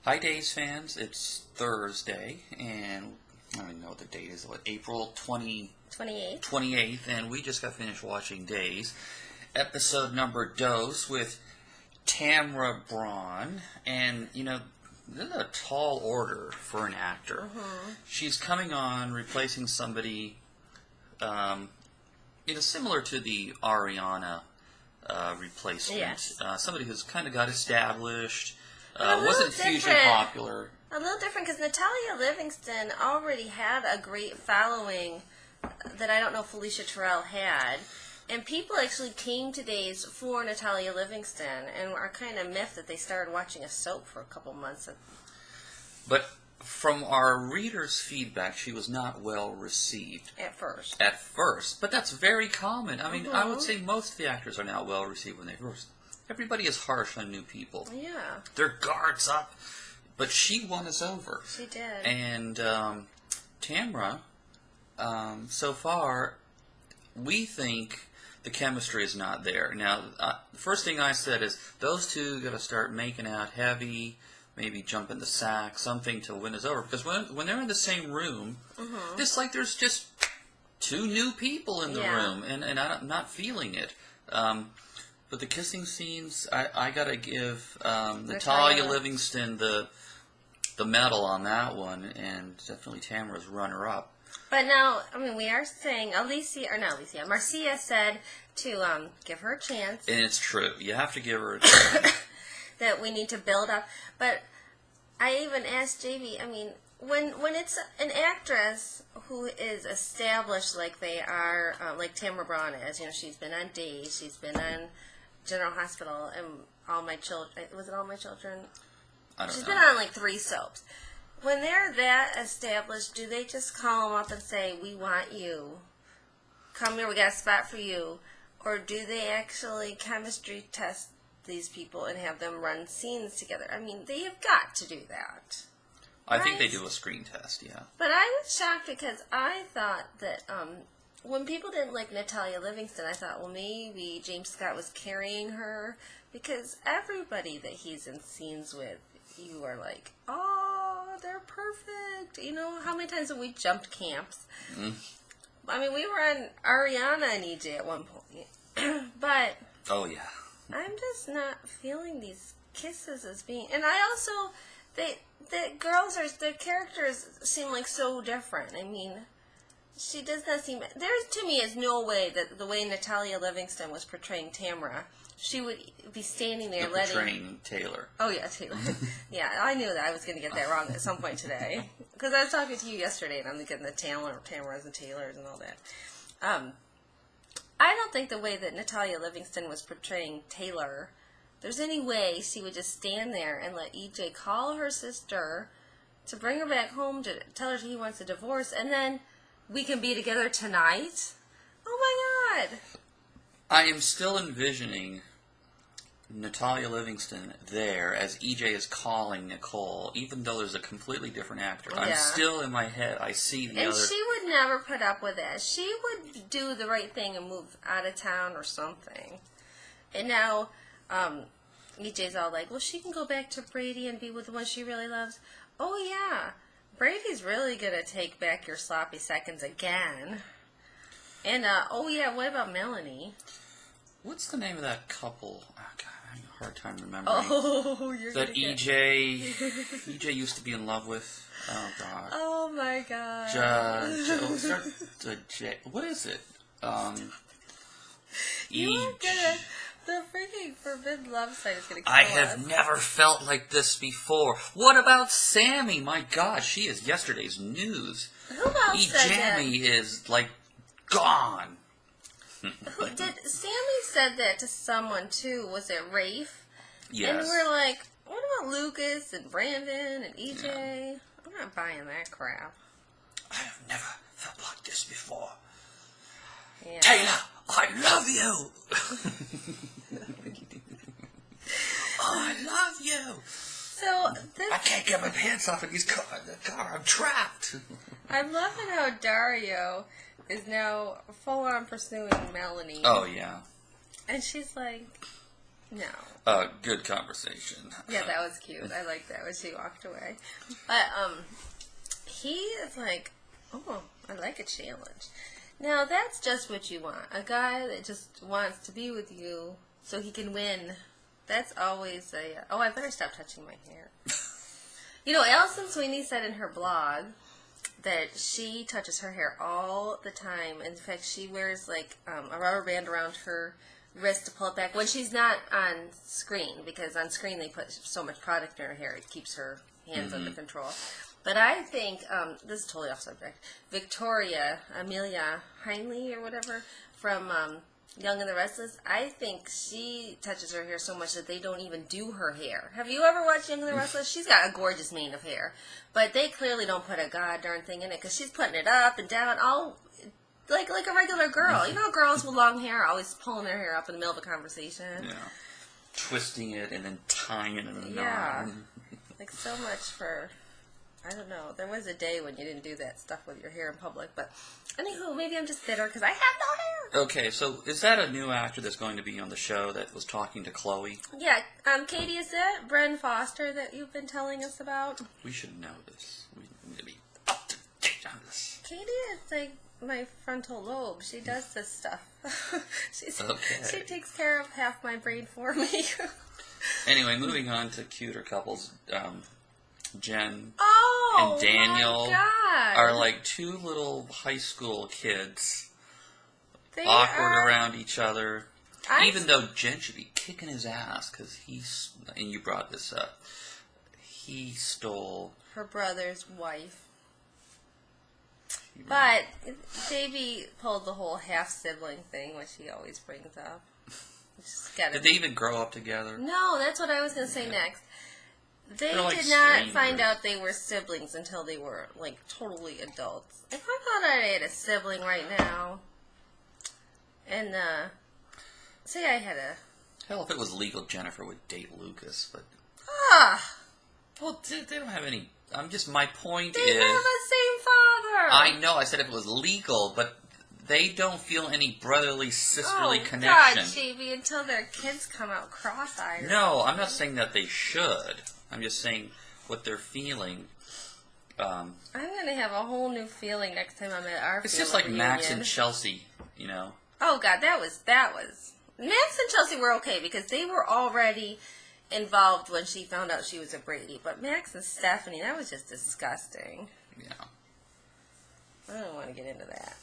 Hi, Days fans. It's Thursday, and I don't even know what the date is. What, April 28th. 28th, and we just got finished watching Days. Episode number Dose with Tamra Braun, and, you know, this is a tall order for an actor. Mm-hmm. She's coming on, replacing somebody, similar to the Ariana replacement. Yes. Somebody who's kind of got established, But wasn't hugely popular. A little different because Natalia Livingston already had a great following that I don't know Felicia Terrell had. And people actually came to Days for Natalia Livingston and are kind of miffed that they started watching a soap for a couple months. But from our readers' feedback, she was not well received. At first. But that's very common. I mean, I would say most of the actors are now well received when they first. Everybody is harsh on new people. Yeah. Their guards up. But she won us over. She did. And Tamra, so far, we think the chemistry is not there. Now, the first thing I said is, those two got to start making out heavy, maybe jump in the sack, something to win us over. Because when they're in the same room, it's like there's just two new people in the room, and I'm not feeling it. But the kissing scenes, I got to give Natalia Livingston the medal on that one, and definitely Tamra's runner-up. But now, I mean, we are saying Marcia said to give her a chance. And it's true. You have to give her a chance. That we need to build up. But I even asked JB, I mean, when it's an actress who is established like they are, like Tamra Braun is, you know, she's been on Days, she's been on General Hospital, and All My Children, was it All My Children? I don't know. She's been on like 3 soaps. When they're that established, do they just call them up and say, we want you, come here, we got a spot for you? Or do they actually chemistry test these people and have them run scenes together? I mean, they have got to do that. I think they do a screen test, yeah. But I was shocked because I thought that when people didn't like Natalia Livingston, I thought, well, maybe James Scott was carrying her, because everybody that he's in scenes with, you are like, oh, they're perfect. You know, how many times have we jumped camps? I mean, we were on Ariana and EJ at one point. But oh, yeah. I'm just not feeling these kisses as being... And I also... the characters seem like so different. I mean, she does not seem... There, to me, is no way that the way Natalia Livingston was portraying Tamra, she would be standing there portraying Taylor. Oh, yeah, Taylor. Yeah, I knew that I was going to get that wrong at some point today. Because I was talking to you yesterday, and I'm getting the Tamras and Taylors and all that. I don't think the way that Natalia Livingston was portraying Taylor, there's any way she would just stand there and let EJ call her sister to bring her back home to tell her he wants a divorce, and then we can be together tonight? Oh, my God. I am still envisioning Natalia Livingston there as EJ is calling Nicole, even though there's a completely different actor. Yeah. I'm still in my head. I see the and other... And she would never put up with that. She would do the right thing and move out of town or something. And now EJ's all like, well, she can go back to Brady and be with the one she really loves. Oh, yeah. Brady's really going to take back your sloppy seconds again. And, oh, yeah, what about Melanie? What's the name of that couple? Oh, God, I'm having a hard time remembering. Oh, you're that EJ used to be in love with. Oh, God. Oh, my God. What is it? You are gonna... The freaking Forbidden Love site is going to kill I have never felt like this before. What about Sammy? My God, she is yesterday's news. Who else said that? Jammy is, like, gone. Sammy said that to someone, too. Was it Rafe? Yes. And we're like, what about Lucas and Brandon and EJ? Yeah. I'm not buying that crap. I have never felt like this before. Yeah. Taylor, I love you. I love you. So I can't get my pants off in the car. I'm trapped. I'm loving how Dario is now full on pursuing Melanie. Oh, yeah. And she's like, No. Good conversation. Yeah, that was cute. I liked that when she walked away. But he is like, oh, I like a challenge. Now, that's just what you want. A guy that just wants to be with you so he can win. That's always a... Oh, I better stop touching my hair. You know, Alison Sweeney said in her blog that she touches her hair all the time. In fact, she wears like a rubber band around her wrist to pull it back when she's not on screen, because on screen they put so much product in her hair it keeps her hands under control. But I think, this is totally off subject, Amelia Heinley or whatever, from Young and the Restless, I think she touches her hair so much that they don't even do her hair. Have you ever watched Young and the Restless? She's got a gorgeous mane of hair. But they clearly don't put a god darn thing in it because she's putting it up and down, all like a regular girl. You know, girls with long hair are always pulling their hair up in the middle of a conversation. Yeah. Twisting it and then tying it in a knot. Yeah. Like so much for... I don't know. There was a day when you didn't do that stuff with your hair in public, but anywho, maybe I'm just bitter because I have no hair. Okay, so is that a new actor that's going to be on the show that was talking to Chloe? Yeah, Katie, is that Bren Foster that you've been telling us about? We should know this. We need to be up to date on this. Katie is like my frontal lobe. She does this stuff. She takes care of half my brain for me. Anyway, moving on to cuter couples. Jen and Daniel my God. are like two little high school kids, awkward around each other. Even though Jen should be kicking his ass because and you brought this up, he stole her brother's wife. But Davey pulled the whole half-sibling thing, which he always brings up. Did they even grow up together? No, that's what I was going to say next. They like did not strangers. find out they were siblings until they were, like, totally adults. If I found out I had a sibling right now, and, say I had a... Hell, if it was legal, Jennifer would date Lucas, but... Well, they don't have any... my point They is... have the same father! I know, I said if it was legal, but they don't feel any brotherly, sisterly connection. God, JV, until their kids come out cross-eyed. No, I'm not saying that they should. I'm just saying what they're feeling. I'm going to have a whole new feeling next time I'm at our It's just like Max and Chelsea, you know. Oh, God, that was... Max and Chelsea were okay because they were already involved when she found out she was a Brady. But Max and Stephanie, that was just disgusting. Yeah. I don't want to get into that.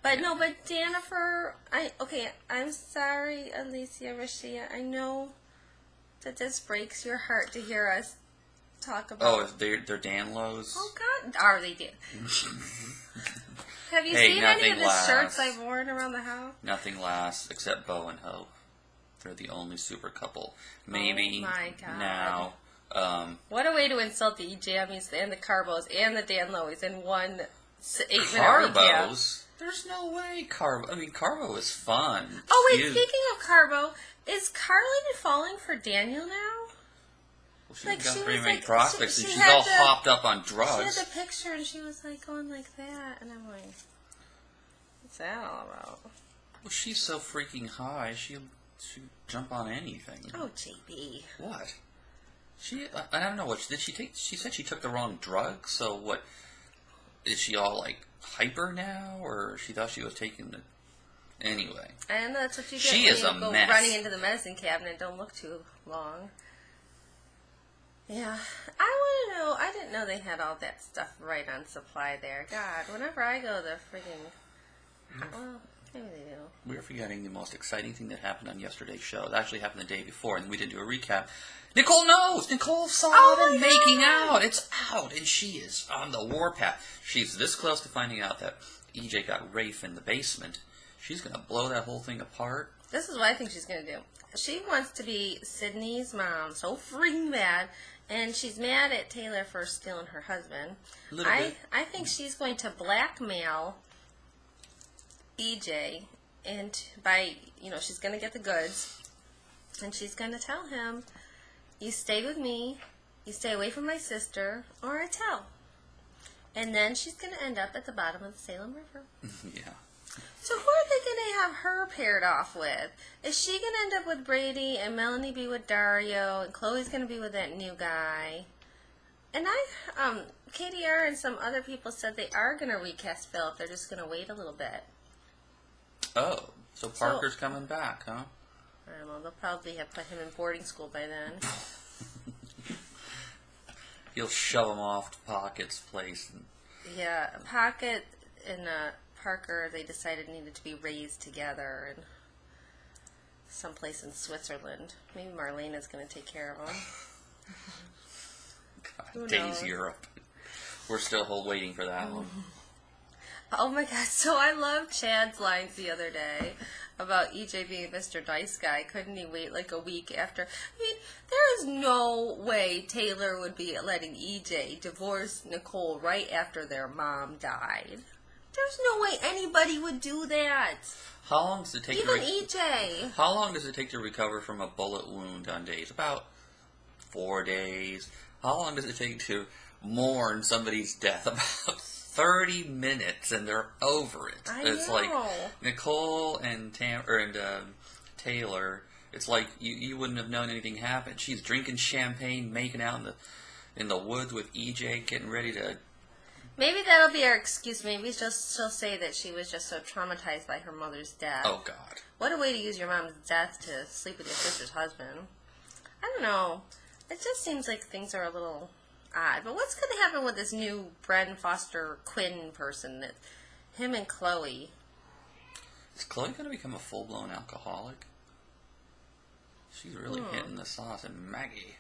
But no, but Jennifer... I'm sorry, Alicia Rashia. I know that this breaks your heart to hear us talk about... Oh, they're Danlos? Oh, God. Are they Dan? Have you seen any of the shirts I've worn around the house? Nothing lasts except Bo and Hope. They're the only super couple. Maybe my God. now. What a way to insult the E-Jammies and the Carbos and the Dan Lowies in one 8-minute Carbos? recap. There's no way Carbo... I mean, Carbo is fun. Oh, wait, speaking of Carbo, is Carly falling for Daniel now? Well, she hasn't got very many prospects, and she's all hopped up on drugs. She had the picture, and she was, like, going like that, and I'm like, what's that all about? Well, she's so freaking high, she'll jump on anything. Oh, JB. What? I don't know, what did she take? She said she took the wrong drug, so what, is she all, like, hyper now, or she thought she was taking the... Anyway. And that's what you get she when is you a go mess. running into the medicine cabinet. Don't look too long. Yeah. I want to know, I didn't know they had all that stuff right on supply there. God, whenever I go to friggin'... Well, maybe they do. We're forgetting the most exciting thing that happened on yesterday's show. It actually happened the day before, and we didn't do a recap. Nicole knows! Nicole saw it and making out! It's out, and she is on the warpath. She's this close to finding out that EJ got Rafe in the basement. She's going to blow that whole thing apart. This is what I think she's going to do. She wants to be Sydney's mom so freaking bad, and she's mad at Taylor for stealing her husband. I think she's going to blackmail EJ, and she's going to get the goods, and she's going to tell him, you stay with me, you stay away from my sister, or I tell. And then she's going to end up at the bottom of the Salem River. Yeah. So who are they going to have her paired off with? Is she going to end up with Brady and Melanie be with Dario and Chloe's going to be with that new guy? And KDR and some other people said they are going to recast Philip. They're just going to wait a little bit. Oh, so Parker's coming back, huh? I don't know. They'll probably have put him in boarding school by then. He'll shove him off to Pocket's place. Yeah, Pocket and Parker, they decided needed to be raised together in someplace in Switzerland. Maybe Marlena's going to take care of them. God, Days Europe. We're still waiting for that one. Oh my God, so I loved Chad's lines the other day about EJ being Mr. Nice Guy. Couldn't he wait like a week after? I mean, there is no way Taylor would be letting EJ divorce Nicole right after their mom died. There's no way anybody would do that. How long does it take Even EJ. How long does it take to recover from a bullet wound on Days? About 4 days. How long does it take to mourn somebody's death? About 30 minutes, and they're over it. It's like Nicole and Taylor. It's like you wouldn't have known anything happened. She's drinking champagne, making out in the woods with EJ, getting ready to. Maybe that'll be our excuse. Maybe she'll say that she was just so traumatized by her mother's death. Oh God! What a way to use your mom's death to sleep with your sister's husband. I don't know. It just seems like things are a little odd. But what's going to happen with this new Bren Foster Quinn person? That him and Chloe. Is Chloe going to become a full-blown alcoholic? She's really hitting the sauce, and Maggie.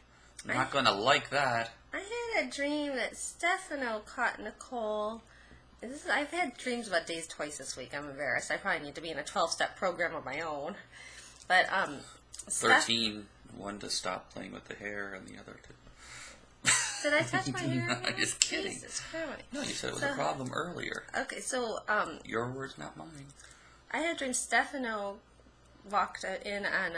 I'm not going to like that. I had a dream that Stefano caught Nicole. I've had dreams about Days twice this week. I'm embarrassed. I probably need to be in a 12-step program of my own. But 13 one to stop playing with the hair, and the other to. Did I touch my hair? No, I'm just kidding. Jesus Christ. No, you said it was a problem earlier. Okay, so your words, not mine. I had a dream Stefano walked in on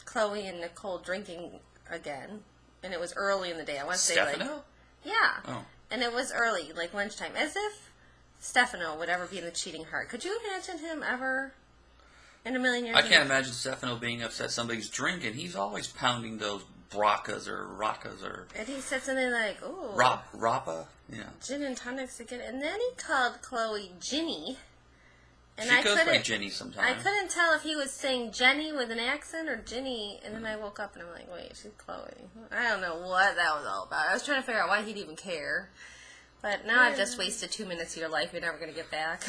Chloe and Nicole drinking again, and it was early in the day. I want to say Stefano? Yeah. Oh. And it was early, like lunchtime, as if Stefano would ever be in the cheating heart. Could you imagine him ever in a million years? I can't imagine Stefano being upset somebody's drinking. He's always pounding those bracas or rockas or. And he said something like, "Ooh, Rapa, yeah, gin and tonics again." And then he called Chloe Ginny. And she goes by Ginny sometimes. I couldn't tell if he was saying Jenny with an accent or Ginny. And then I woke up and I'm like, "Wait, she's Chloe." I don't know what that was all about. I was trying to figure out why he'd even care. But now I've just wasted 2 minutes of your life you're never going to get back.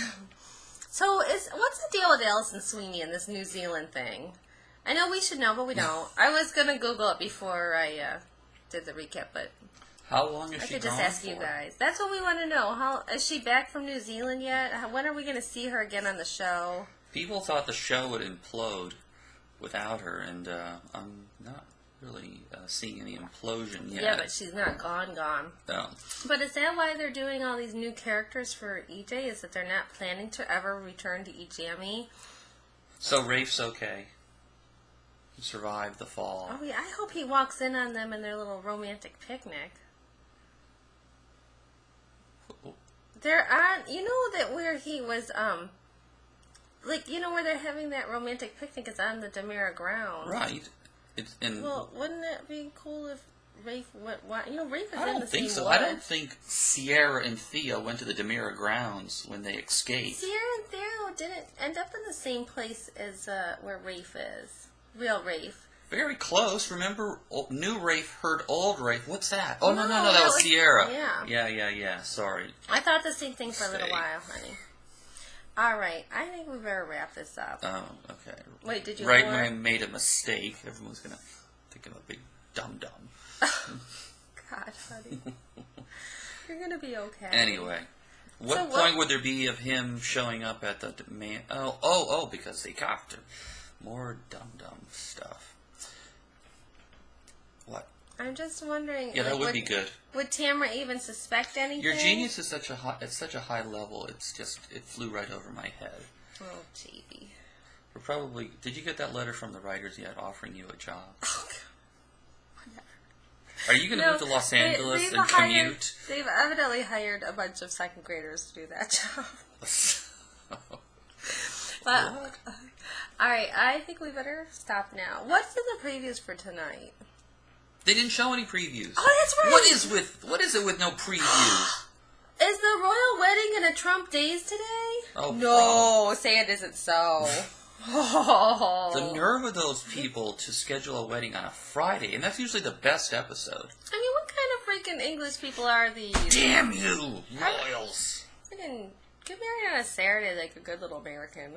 So what's the deal with Alison Sweeney and this New Zealand thing? I know we should know, but we don't. I was going to Google it before I did the recap, but how long is she gone? I could just ask you guys. That's what we want to know. How is she back from New Zealand yet? When are we going to see her again on the show? People thought the show would implode without her, and I'm not really seeing any implosion yet. Yeah, but she's not gone. No. But is that why they're doing all these new characters for EJ? Is that they're not planning to ever return to EJamie? So Rafe's okay. He survived the fall. Oh yeah, I hope he walks in on them in their little romantic picnic. They're on, you know that where he was, like, you know where they're having that romantic picnic is on the Demira grounds. Right. Well, wouldn't it be cool if Rafe went, Rafe is I in the don't think same so. wood. I don't think Sierra and Thea went to the Demira grounds when they escaped. Sierra and Theo didn't end up in the same place as where Rafe is. Real Rafe. Very close. Remember, new Rafe heard old Rafe. What's that? Oh, no, that was Sierra. Yeah. Sorry. I thought the same thing for a little while, honey. All right. I think we better wrap this up. Oh, okay. Wait, did you Right when I made a mistake, everyone's going to think I'm a big dum-dum. God, honey. You're going to be okay. Anyway. What point would there be of him showing up at the man? Oh, because they copped him. More dum-dum stuff. What? I'm just wondering. Yeah, that would be good. Would Tamara even suspect anything? Your genius is such a high level. It's just it flew right over my head. Oh, gee. We're probably. Did you get that letter from the writers yet, offering you a job? Oh, whatever. Are you going to move to Los Angeles and commute? They've evidently hired a bunch of second graders to do that job. But, What? alright, I think we better stop now. What's in the previews for tonight? They didn't show any previews. Oh, that's right. What is it with no previews? Is the royal wedding in a Trump days today? Oh, no, say it isn't so. The nerve of those people to schedule a wedding on a Friday, and that's usually the best episode. I mean, what kind of freaking English people are these? Damn you, royals! Freaking get married on a Saturday like a good little American.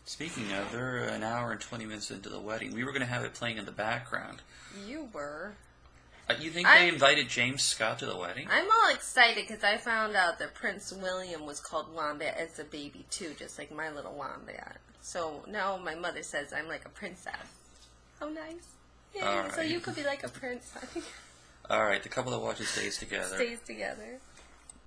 Speaking of, they're an hour and 20 minutes into the wedding. We were going to have it playing in the background. You were. You think they invited James Scott to the wedding? I'm all excited because I found out that Prince William was called Wombat as a baby too, just like my little Wombat. So now my mother says I'm like a princess. How nice. Yeah, All so right. you could be like a prince. Alright, the couple that watches Days Together. Stays together.